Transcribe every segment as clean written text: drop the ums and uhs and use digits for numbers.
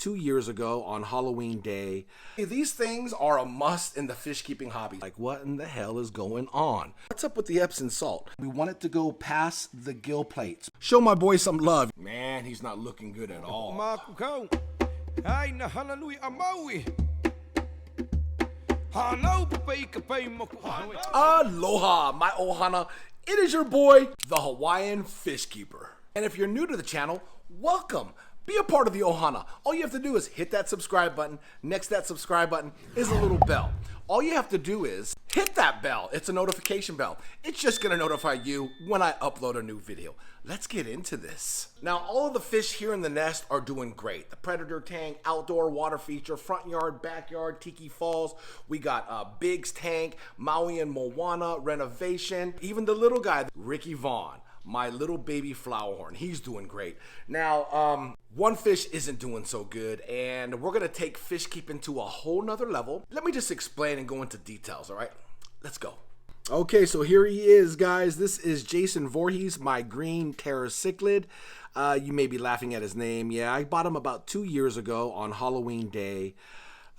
2 years ago on Halloween Day. These things are a must in the fish keeping hobby. Like, what in the hell is going on? What's up with the Epsom salt? We want it to go past the gill plates. Show my boy some love. Man, he's not looking good at all. Hana Hui A Maui. Aloha, my ohana. It is your boy, the Hawaiian Fish Keeper. And if you're new to the channel, welcome. Be a part of the ohana. All you have to do is hit that subscribe button. Next to that subscribe button is a little bell. All you have to do is hit that bell. It's a notification bell. It's just gonna notify you when I upload a new video. Let's get into this. Now, all of the fish here in the nest are doing great. The predator tank, outdoor water feature, front yard, backyard, Tiki Falls. We got Biggs tank, Maui and MOANA renovation. Even the little guy, Ricky Vaughn, my little baby flowerhorn, he's doing great. Now, one fish isn't doing so good, and we're gonna take fish keeping to a whole nother level. Let me just explain and go into details, all right? Let's go. Okay, so here he is, guys. This is Jason Voorhees, my green terracichlid. You may be laughing at his name. Yeah, I bought him about 2 years ago on Halloween Day.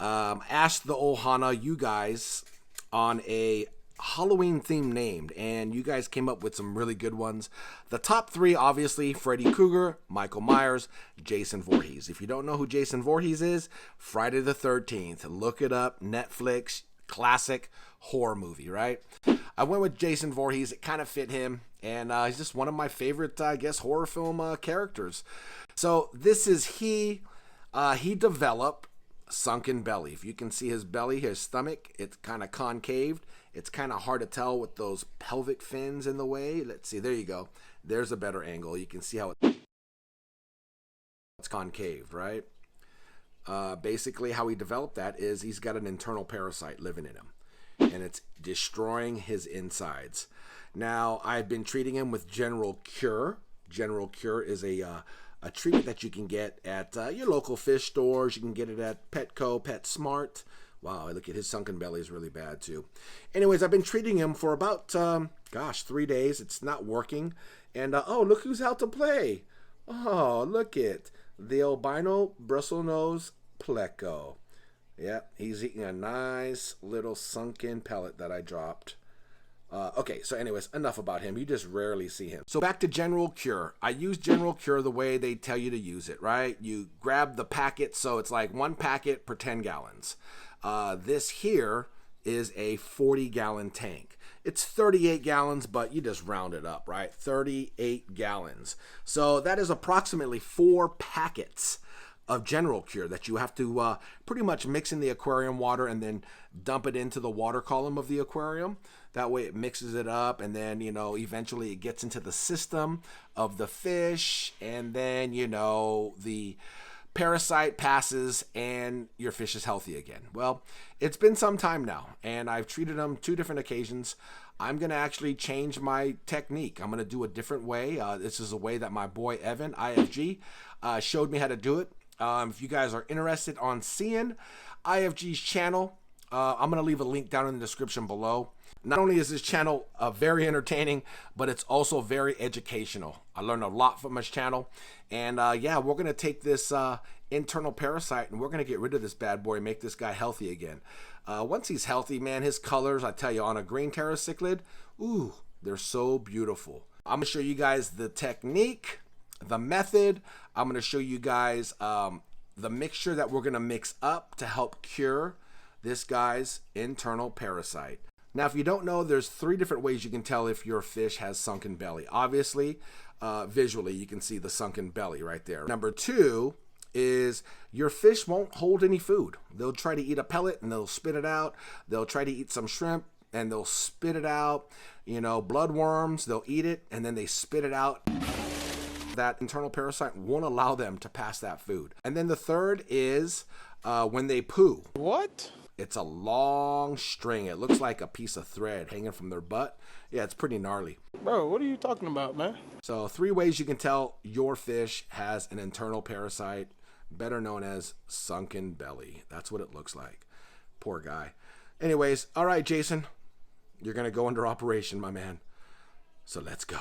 Asked the ohana, you guys, on a Halloween theme named, and you guys came up with some really good ones. The top three, obviously, Freddy Krueger, Michael Myers, Jason Voorhees. If you don't know who Jason Voorhees is, Friday the 13th. Look it up, Netflix, classic horror movie, right? I went with Jason Voorhees. It kind of fit him, and he's just one of my favorite, I guess, horror film characters. So this is he developed sunken belly. If you can see his belly, his stomach, it's kind of concaved. It's kind of hard to tell with those pelvic fins in the way. Let's see, there you go. There's a better angle. You can see how it's concaved, right? Basically how he developed that is he's got an internal parasite living in him, and it's destroying his insides. Now, I've been treating him with General Cure. General Cure is a treatment that you can get at your local fish stores. You can get it at Petco, PetSmart. Wow, look at his sunken belly is really bad too. Anyways, I've been treating him for about, 3 days. It's not working. And, oh, look who's out to play. Oh, look at the albino bristlenose pleco. Yeah, he's eating a nice little sunken pellet that I dropped. Okay, so anyways, enough about him. You just rarely see him. So back to General Cure. I use General Cure the way they tell you to use it, right? You grab the packet, so it's like 1 packet per 10 gallons. This here is a 40-gallon tank. It's 38 gallons, but you just round it up, right? 38 gallons. So that is approximately 4 packets of General Cure that you have to pretty much mix in the aquarium water and then dump it into the water column of the aquarium. That way it mixes it up, and then, you know, eventually it gets into the system of the fish, and then, you know, the parasite passes and your fish is healthy again. Well, it's been some time now, and I've treated them 2 different occasions. I'm going to actually change my technique. I'm going to do a different way. This is a way that my boy Evan, IFG, showed me how to do it. If you guys are interested on seeing IFG's channel, I'm going to leave a link down in the description below. Not only is this channel very entertaining, but it's also very educational. I learned a lot from his channel. And yeah, we're going to take this internal parasite and we're going to get rid of this bad boy and make this guy healthy again. Once he's healthy, man, his colors, I tell you, on a green terracichlid, ooh, they're so beautiful. I'm going to show you guys the technique, the method. I'm going to show you guys the mixture that we're going to mix up to help cure this guy's internal parasite. Now, if you don't know, there's 3 different ways you can tell if your fish has sunken belly. Obviously, visually, you can see the sunken belly right there. Number 2 is your fish won't hold any food. They'll try to eat a pellet and they'll spit it out. They'll try to eat some shrimp and they'll spit it out. You know, bloodworms, they'll eat it and then they spit it out. That internal parasite won't allow them to pass that food. And then the 3rd is when they poo. What? It's a long string. It looks like a piece of thread hanging from their butt. Yeah, it's pretty gnarly. Bro, what are you talking about, man? So 3 ways you can tell your fish has an internal parasite, better known as sunken belly. That's what it looks like. Poor guy. Anyways, all right, Jason, you're going to go under operation, my man. So let's go.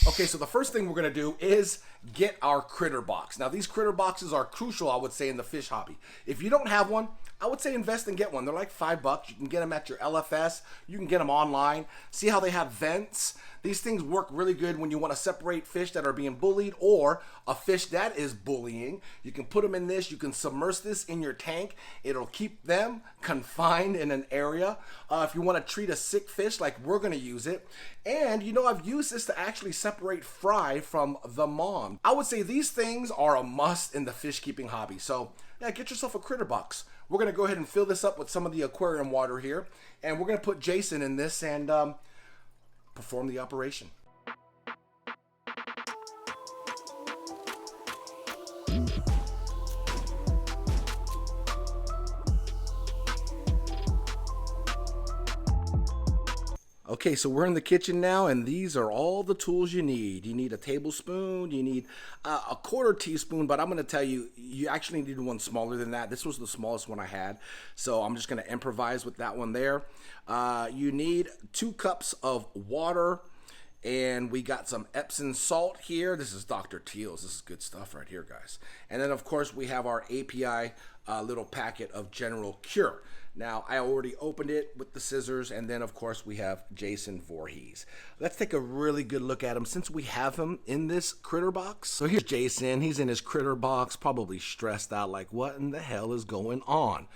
Okay, so the first thing we're going to do is get our critter box. Now, these critter boxes are crucial, I would say, in the fish hobby. If you don't have one, I would say invest and get one. They're like $5. You can get them at your LFS. You can get them online. See how they have vents? These things work really good when you want to separate fish that are being bullied or a fish that is bullying. You can put them in this. You can submerge this in your tank. It'll keep them confined in an area. If you want to treat a sick fish, like we're going to use it. And you know, I've used this to actually separate fry from the mom. I would say these things are a must in the fish keeping hobby. So yeah, get yourself a critter box. We're going to go ahead and fill this up with some of the aquarium water here. And we're going to put Jason in this and perform the operation. Okay, so we're in the kitchen now, and these are all the tools you need. You need a tablespoon, you need a quarter teaspoon, but I'm going to tell you, you actually need one smaller than that. This was the smallest one I had, so I'm just going to improvise with that one there. You need 2 cups of water, and we got some Epsom salt here. This is Dr. Teal's. This is good stuff right here, guys. And then, of course, we have our API little packet of General Cure. Now, I already opened it with the scissors, and then, of course, we have Jason Voorhees. Let's take a really good look at him since we have him in this critter box. So here's Jason. He's in his critter box, probably stressed out like, what in the hell is going on?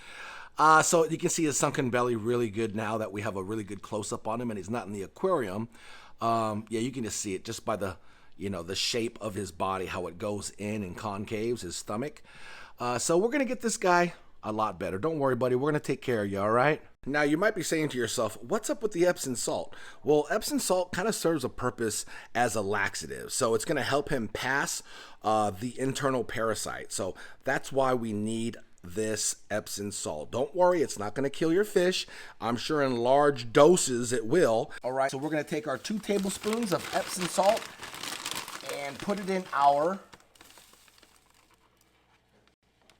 So you can see his sunken belly really good now that we have a really good close-up on him, and he's not in the aquarium. Yeah, you can just see it just by the, you know, the shape of his body, how it goes in and concaves his stomach. So we're going to get this guy a lot better. Don't worry, buddy. We're going to take care of you, all right? Now, you might be saying to yourself, what's up with the Epsom salt? Well, Epsom salt kind of serves a purpose as a laxative. So it's going to help him pass the internal parasite. So that's why we need this Epsom salt. Don't worry, it's not going to kill your fish. I'm sure in large doses it will. All right, so we're going to take our 2 tablespoons of Epsom salt and put it in our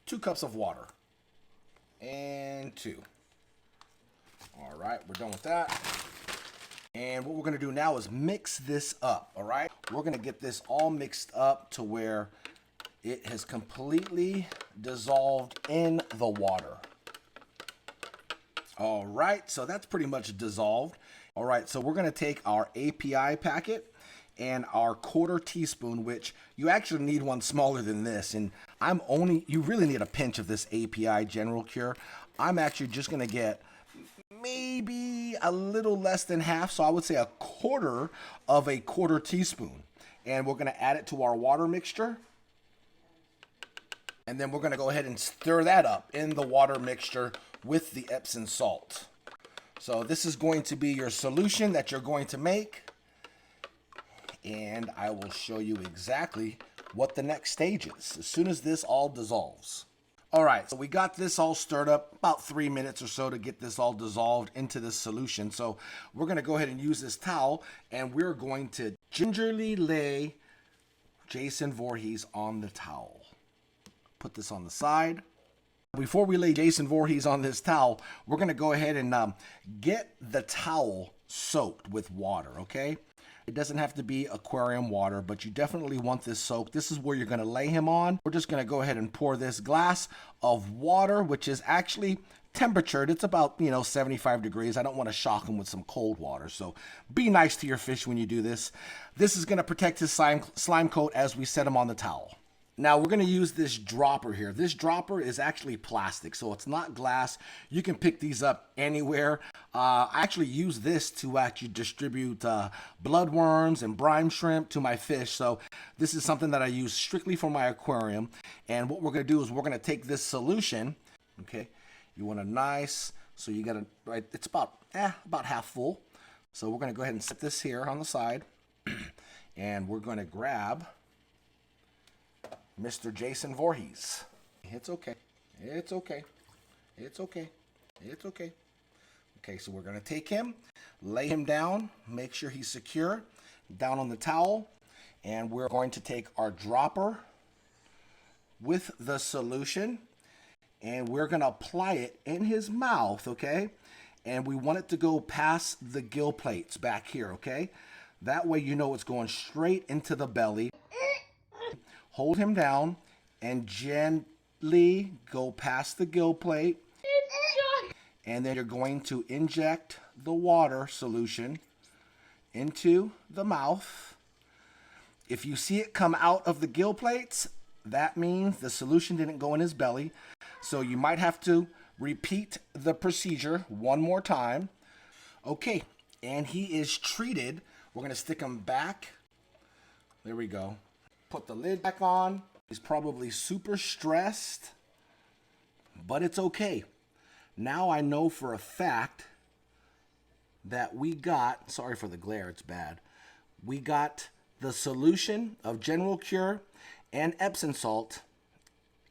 2 cups of water. And 2. All right, we're done with that. And what we're going to do now is mix this up, all right? We're going to get this all mixed up to where it has completely dissolved in the water. All right, so that's pretty much dissolved. All right, so we're going to take our API packet and our quarter teaspoon, which you actually need one smaller than this. And you really need a pinch of this API General Cure. I'm actually just going to get maybe a little less than half. So I would say a quarter of a quarter teaspoon. And we're going to add it to our water mixture. And then we're going to go ahead and stir that up in the water mixture with the Epsom salt. So this is going to be your solution that you're going to make. And I will show you exactly what the next stage is as soon as this all dissolves. All right, so we got this all stirred up, about 3 minutes or so to get this all dissolved into this solution. So we're going to go ahead and use this towel, and we're going to gingerly lay Jason Voorhees on the towel. Put this on the side. Before we lay Jason Voorhees on this towel, we're going to go ahead and get the towel soaked with water, okay? It doesn't have to be aquarium water, but you definitely want this soaked. This is where you're going to lay him on. We're just going to go ahead and pour this glass of water, which is actually temperatured. It's about, 75 degrees. I don't want to shock him with some cold water. So be nice to your fish when you do this. This is going to protect his slime coat as we set him on the towel. Now we're going to use this dropper here. This dropper is actually plastic, so it's not glass. You can pick these up anywhere. I actually use this to actually distribute bloodworms and brine shrimp to my fish. So this is something that I use strictly for my aquarium. And what we're going to do is we're going to take this solution. Okay, you want a nice, so you got to, right, it's about half full. So we're going to go ahead and set this here on the side. And we're going to grab Mr. Jason Voorhees. It's okay. It's okay. It's okay. It's okay. Okay, so we're going to take him, lay him down, make sure he's secure, down on the towel, and we're going to take our dropper with the solution, and we're going to apply it in his mouth, okay? And we want it to go past the gill plates back here, okay? That way you know it's going straight into the belly. hold him down and gently go past the gill plate. And then you're going to inject the water solution into the mouth. If you see it come out of the gill plates, that means the solution didn't go in his belly. So you might have to repeat the procedure one more time. Okay, and he is treated. We're gonna stick him back. There we go. Put the lid back on. He's probably super stressed, but it's okay. Now I know for a fact that we got, sorry for the glare, it's bad. We got the solution of General Cure and Epsom salt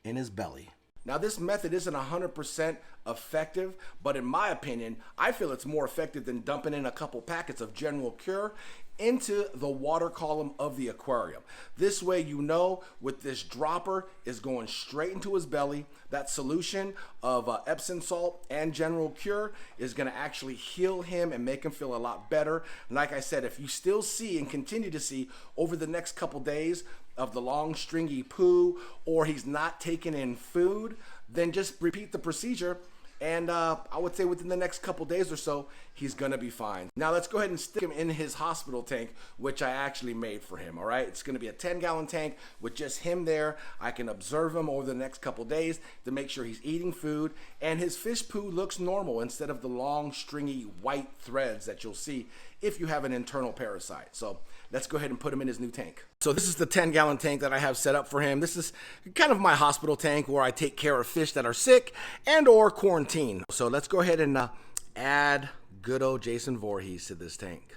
in his belly. Now this method isn't 100% effective, but in my opinion, I feel it's more effective than dumping in a couple packets of General Cure into the water column of the aquarium. This way, you know, with this dropper is going straight into his belly. That solution of Epsom salt and General Cure is going to actually heal him and make him feel a lot better. And like I said, if you still see and continue to see over the next couple days of the long stringy poo, or he's not taking in food, then just repeat the procedure. And I would say within the next couple days or so, he's gonna be fine. Now let's go ahead and stick him in his hospital tank, which I actually made for him, all right? It's gonna be a 10-gallon tank with just him there. I can observe him over the next couple days to make sure he's eating food, and his fish poo looks normal instead of the long, stringy white threads that you'll see if you have an internal parasite. So let's go ahead and put him in his new tank. So this is the 10-gallon tank that I have set up for him. This is kind of my hospital tank where I take care of fish that are sick and or quarantine. So let's go ahead and add good old Jason Voorhees to this tank.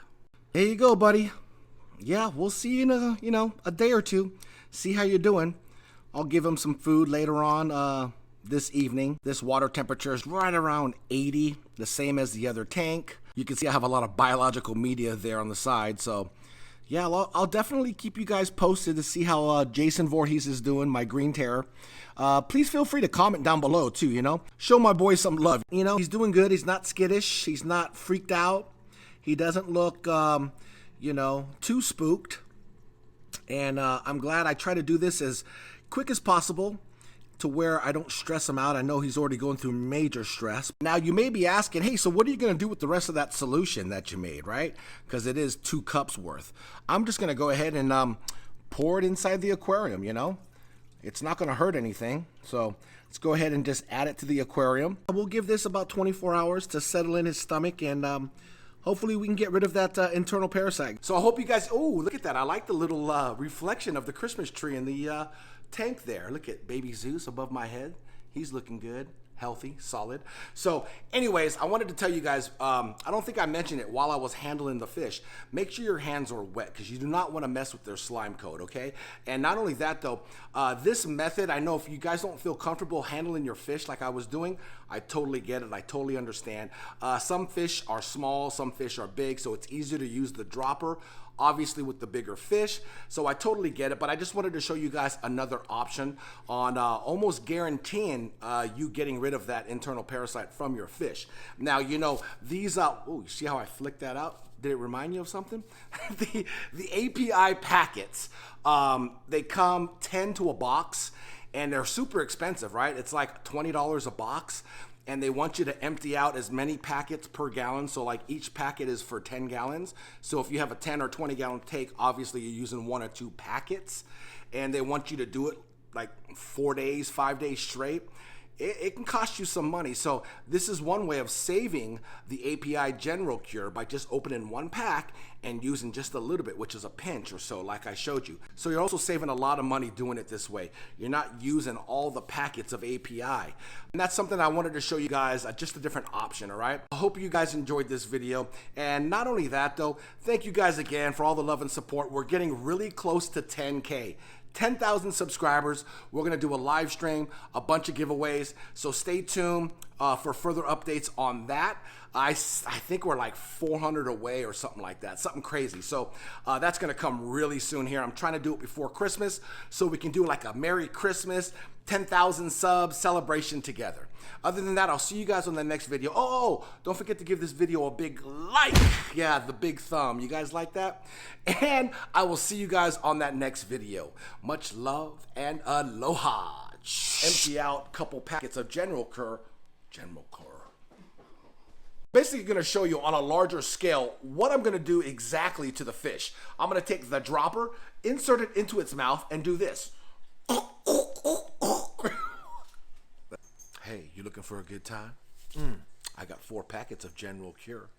There you go, buddy. Yeah, we'll see you in a day or two. See how you're doing. I'll give him some food later on this evening. This water temperature is right around 80, the same as the other tank. You can see I have a lot of biological media there on the side, so yeah, I'll definitely keep you guys posted to see how Jason Voorhees is doing, my green terror. Please feel free to comment down below too, Show my boy some love. He's doing good. He's not skittish. He's not freaked out. He doesn't look, too spooked. And I'm glad I try to do this as quick as possible to where I don't stress him out. I know he's already going through major stress. Now you may be asking, hey, so what are you gonna do with the rest of that solution that you made, right? Because it is 2 cups worth. I'm just gonna go ahead and pour it inside the aquarium, It's not gonna hurt anything. So let's go ahead and just add it to the aquarium. We'll give this about 24 hours to settle in his stomach, and hopefully we can get rid of that internal parasite. So I hope you guys, oh, look at that. I like the little reflection of the Christmas tree in the tank there. Look at baby Zeus above my head. He's looking good, healthy, solid. So anyways, I wanted to tell you guys, I don't think I mentioned it while I was handling the fish. Make sure your hands are wet because you do not want to mess with their slime coat, okay? And not only that though, this method, I know if you guys don't feel comfortable handling your fish like I was doing, I totally get it. I totally understand. Some fish are small, some fish are big, so it's easier to use the dropper, obviously with the bigger fish. So I totally get it, but I just wanted to show you guys another option on almost guaranteeing you getting rid of that internal parasite from your fish. Now, these, oh, you see how I flicked that out? Did it remind you of something? the API packets, they come 10 to a box, and they're super expensive, right? It's like $20 a box. And they want you to empty out as many packets per gallon. So like each packet is for 10 gallons. So if you have a 10 or 20 gallon tank, obviously you're using 1 or 2 packets. And they want you to do it like 4 days, 5 days straight. It can cost you some money. So this is one way of saving the API General Cure by just opening 1 pack and using just a little bit, which is a pinch or so, like I showed you. So you're also saving a lot of money doing it this way. You're not using all the packets of API. And that's something I wanted to show you guys, just a different option, all right? I hope you guys enjoyed this video. And not only that though, thank you guys again for all the love and support. We're getting really close to 10K. 10,000 subscribers. We're gonna do a live stream, a bunch of giveaways, so stay tuned for further updates on that. I think we're like 400 away or something like that, something crazy. So that's gonna come really soon here. I'm trying to do it before Christmas so we can do like a Merry Christmas 10,000 subs celebration together. Other than that, I'll see you guys on the next video. Oh, don't forget to give this video a big like. Yeah, the big thumb. You guys like that? And I will see you guys on that next video. Much love and aloha. Empty out a couple packets of General Cur. Basically going to show you on a larger scale what I'm going to do exactly to the fish. I'm going to take the dropper, insert it into its mouth, and do this. Hey, you looking for a good time? I got 4 packets of General Cure.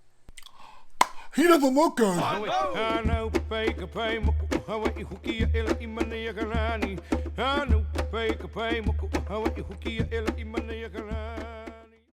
He doesn't look good. Hana Hui A Maui.